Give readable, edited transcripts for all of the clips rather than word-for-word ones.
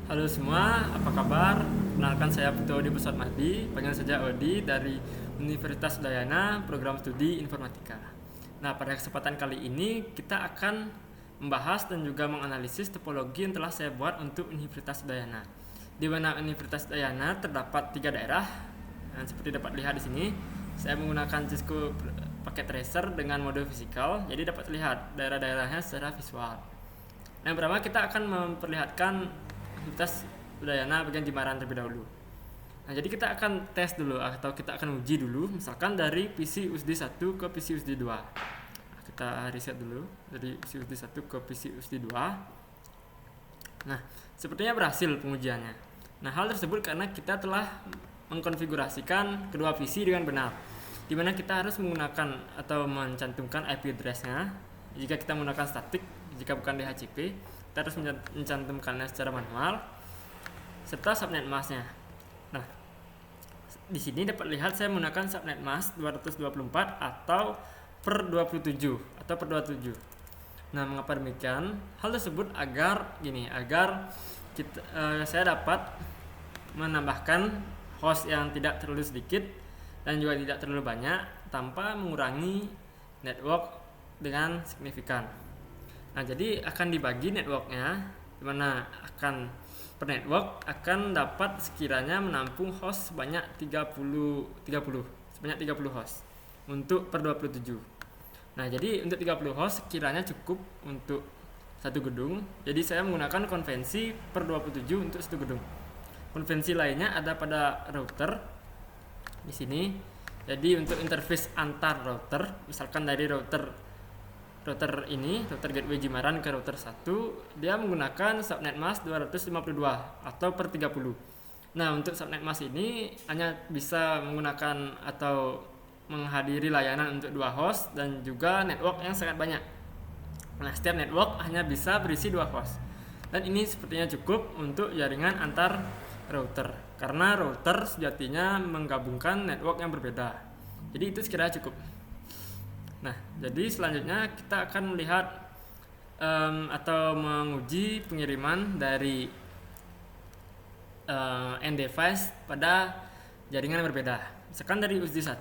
Halo semua, apa kabar? Kenalkan saya Putu Odi Pusat Mahdi, panggil saja Odi dari Universitas Udayana, program studi informatika. Nah, pada kesempatan kali ini kita akan membahas dan juga menganalisis topologi yang telah saya buat untuk Universitas Udayana. Di mana Universitas Udayana terdapat 3 daerah. Dan seperti dapat lihat di sini, saya menggunakan Cisco paket tracer dengan mode fisikal, jadi dapat terlihat daerah-daerahnya secara visual. Yang pertama kita akan memperlihatkan Universitas Udayana bagian Jimbaran terlebih dahulu. Nah, jadi kita akan tes dulu atau kita akan uji dulu misalkan dari PC USD 1 ke PC USD 2. Nah, kita reset dulu dari PC USD 1 ke PC USD 2. Nah, sepertinya berhasil pengujiannya. Nah, hal tersebut karena kita telah mengkonfigurasikan kedua PC dengan benar, di mana kita harus menggunakan atau mencantumkan IP address-nya. Jika kita menggunakan statik, jika bukan DHCP, kita harus mencantumkannya secara manual serta subnet mask-nya. Nah, di sini dapat lihat saya menggunakan subnet mask 224 atau per 27 atau per 27. Nah, mengapa demikian? Hal tersebut agar saya dapat menambahkan host yang tidak terlalu sedikit dan juga tidak terlalu banyak tanpa mengurangi network dengan signifikan. Nah, jadi akan dibagi networknya, dimana akan per network akan dapat sekiranya menampung host sebanyak 30 host untuk per 27. Nah, jadi untuk 30 host sekiranya cukup untuk satu gedung. Jadi saya menggunakan konvensi per 27 untuk satu gedung. Konvensi lainnya ada pada router di sini. Jadi untuk interface antar router, misalkan dari router ini, router gateway Jimbaran ke router 1, dia menggunakan subnet mask 252 atau per 30. Nah, untuk subnet mask ini hanya bisa menggunakan atau menghadiri layanan untuk 2 host dan juga network yang sangat banyak. Nah, setiap network hanya bisa berisi 2 host. Dan ini sepertinya cukup untuk jaringan antar router, karena router sejatinya menggabungkan network yang berbeda. Jadi itu sekiranya cukup. Nah, jadi selanjutnya kita akan melihat atau menguji pengiriman dari end device pada jaringan yang berbeda. Misalkan dari USD 1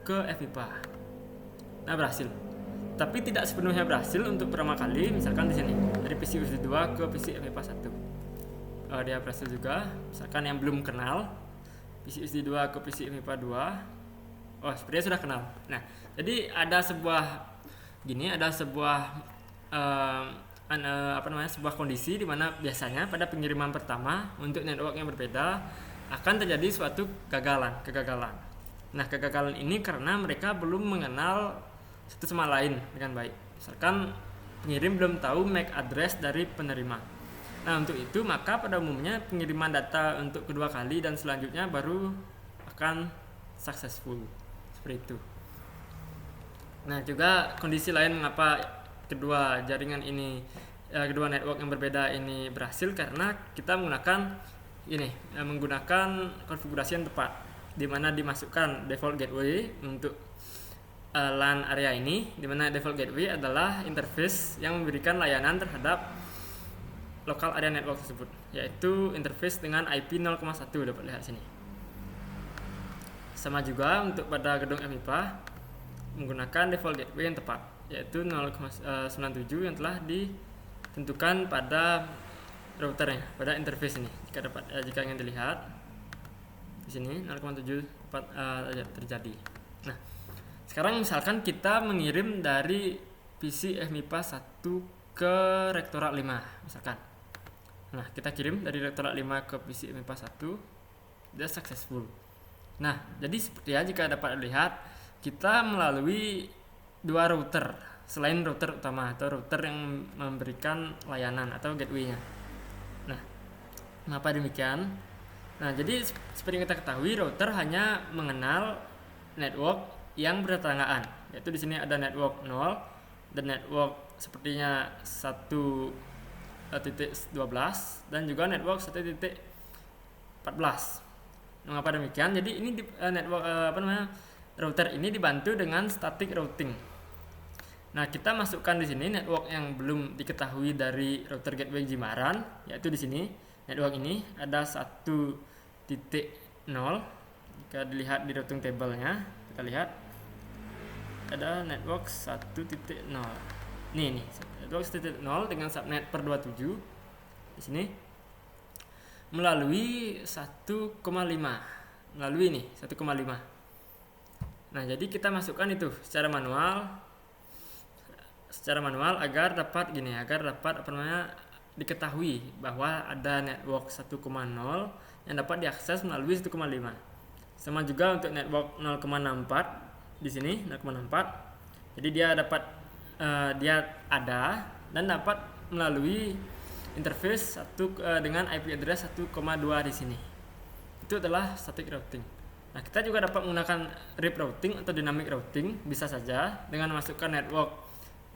ke FIPA. Nah, berhasil. Tapi tidak sepenuhnya berhasil untuk pertama kali. Misalkan di sini dari PC USD 2 ke PC FIPA 1. Dia berhasil juga. Misalkan yang belum kenal PC USD 2 ke PC FIPA 2. Oh, sepertinya sudah kenal. Nah, jadi ada sebuah sebuah kondisi di mana biasanya pada pengiriman pertama untuk network yang berbeda akan terjadi suatu kegagalan. Nah, kegagalan ini karena mereka belum mengenal satu sama lain dengan baik. Misalkan pengirim belum tahu MAC address dari penerima. Nah, untuk itu maka pada umumnya pengiriman data untuk kedua kali dan selanjutnya baru akan successful. Seperti itu. Nah, juga kondisi lain mengapa kedua network yang berbeda ini berhasil karena kita menggunakan konfigurasi yang tepat, di mana dimasukkan default gateway untuk LAN area ini, di mana default gateway adalah interface yang memberikan layanan terhadap local area network tersebut, yaitu interface dengan IP 0,1 dapat lihat sini. Sama juga untuk pada gedung FIPA menggunakan default gateway yang tepat, yaitu 0,97 yang telah ditentukan pada routernya, pada interface ini. Jika ingin dilihat di sini 0,7 terjadi. Nah, sekarang misalkan kita mengirim dari PC FMIPA 1 ke rektorat 5 misalkan. Nah, kita kirim dari rektorat 5 ke PC FMIPA 1, dia successful. Nah, jadi seperti jika dapat dilihat, kita melalui 2 router selain router utama atau router yang memberikan layanan atau gateway-nya. Nah, mengapa demikian? Nah, jadi seperti yang kita ketahui, router hanya mengenal network yang bertetanggaan, yaitu di sini ada network 0 dan network sepertinya 1.12 dan juga network 1.14. Mengapa demikian? Jadi ini router ini dibantu dengan static routing. Nah, kita masukkan di sini network yang belum diketahui dari router gateway Jimaran, yaitu di sini network ini ada 1.0. Jika dilihat di routing table-nya, kita lihat ada network 1.0. Nih, network 1.0 dengan subnet per 27 di sini melalui 1,5. Melalui nih 1,5. Nah, jadi kita masukkan itu secara manual agar dapat diketahui bahwa ada network 1,0 yang dapat diakses melalui 1,5. Sama juga untuk network 0,64 di sini 0,64. Jadi dia ada dan dapat melalui interface dengan IP address 1,2 di sini. Itu adalah static routing. Nah, kita juga dapat menggunakan RIP routing atau dynamic routing bisa saja dengan memasukkan network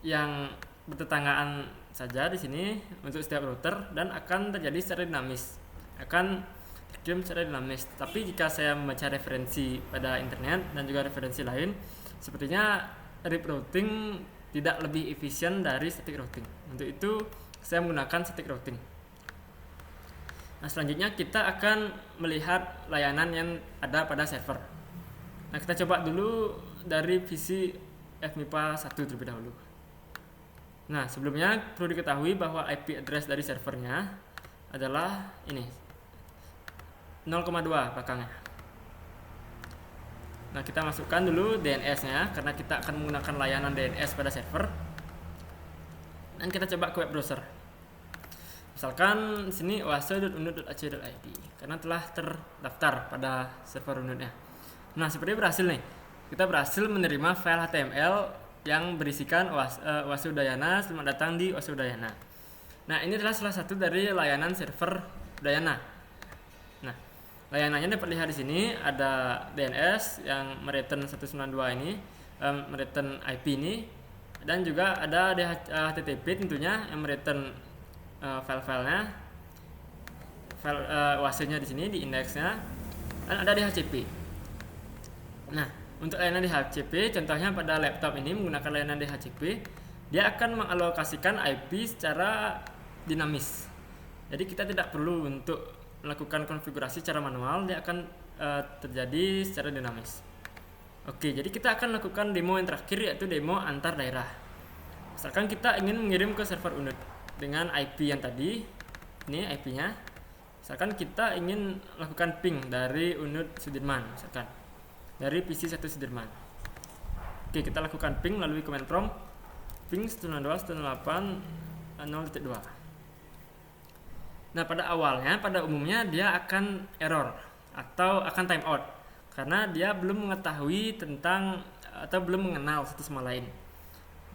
yang bertetanggaan saja di sini untuk setiap router dan akan terjadi secara dinamis. Akan terkirim secara dinamis. Tapi jika saya membaca referensi pada internet dan juga referensi lain, sepertinya RIP routing tidak lebih efisien dari static routing. Untuk itu saya menggunakan static routing. Nah, selanjutnya kita akan melihat layanan yang ada pada server. Nah, kita coba dulu dari PC FMIPA 1 terlebih dahulu. Nah, sebelumnya perlu diketahui bahwa IP address dari servernya adalah ini 0,2 belakangnya. Nah, kita masukkan dulu DNS-nya karena kita akan menggunakan layanan DNS pada server. Dan kita coba ke web browser. Misalkan di sini oase.unut.ac.id karena telah terdaftar pada server Unutnya. Nah, seperti berhasil nih. Kita berhasil menerima file HTML yang berisikan Oase Udayana, selamat datang di Oase Udayana. Nah, ini adalah salah satu dari layanan server Udayana. Nah, layanannya dapat lihat di sini ada DNS yang mereturn 192 ini, mereturn IP ini, dan juga ada HTTP tentunya yang mereturn file-filenya, file Oase-nya di sini di indeksnya, dan ada DHCP. Nah, untuk layanan DHCP, contohnya pada laptop ini menggunakan layanan DHCP, dia akan mengalokasikan IP secara dinamis. Jadi kita tidak perlu untuk melakukan konfigurasi secara manual, dia akan terjadi secara dinamis. Oke, jadi kita akan lakukan demo yang terakhir, yaitu demo antar daerah. Misalkan kita ingin mengirim ke server Unut dengan IP yang tadi, ini IP-nya. Misalkan kita ingin lakukan ping dari Unut Sudirman, misalkan dari PC 1 Sudirman. Oke, kita lakukan ping melalui command prompt ping 192.168.0.2. Nah, pada umumnya dia akan error atau akan timeout karena dia belum mengetahui tentang atau belum mengenal satu sama lain.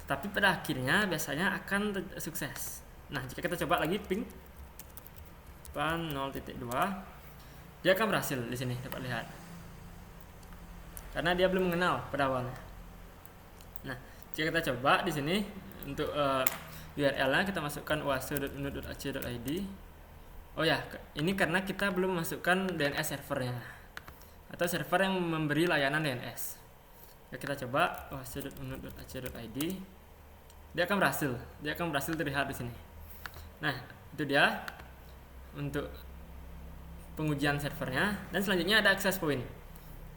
Tapi pada akhirnya biasanya akan sukses. Nah, jika kita coba lagi ping 0.2, dia akan berhasil di sini dapat lihat. Karena dia belum mengenal pada awalnya. Nah, jika kita coba di sini untuk URL-nya kita masukkan oase.unut.ac.id. Oh ya, ini karena kita belum masukkan DNS servernya atau server yang memberi layanan DNS. Ya, kita coba oase.unut.ac.id. Dia akan berhasil terlihat di sini. Nah, itu dia untuk pengujian servernya. Dan selanjutnya ada access point.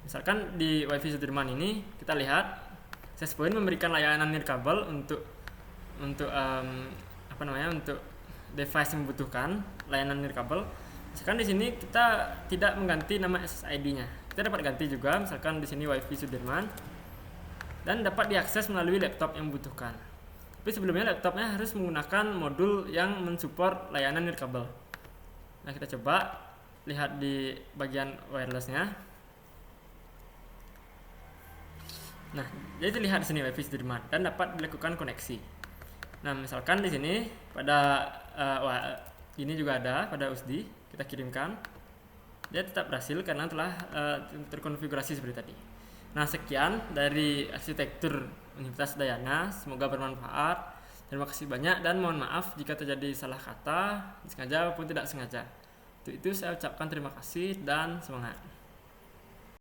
Misalkan di WiFi Sudirman ini kita lihat access point memberikan layanan nirkabel untuk device yang membutuhkan layanan nirkabel. Misalkan di sini kita tidak mengganti nama SSID-nya. Kita dapat ganti juga, misalkan di sini WiFi Sudirman, dan dapat diakses melalui laptop yang membutuhkan. Tapi sebelumnya laptopnya harus menggunakan modul yang mensupport layanan nirkabel. Nah, kita coba lihat di bagian wirelessnya. Nah, jadi terlihat di sini WiFi Sudirman dan dapat dilakukan koneksi. Nah, misalkan di sini pada ini juga ada pada USD, kita kirimkan. Dia tetap berhasil karena telah terkonfigurasi seperti tadi. Nah, sekian dari arsitektur Universitas Udayana, semoga bermanfaat. Terima kasih banyak dan mohon maaf jika terjadi salah kata, disengaja maupun tidak sengaja. Untuk itu saya ucapkan terima kasih dan semangat.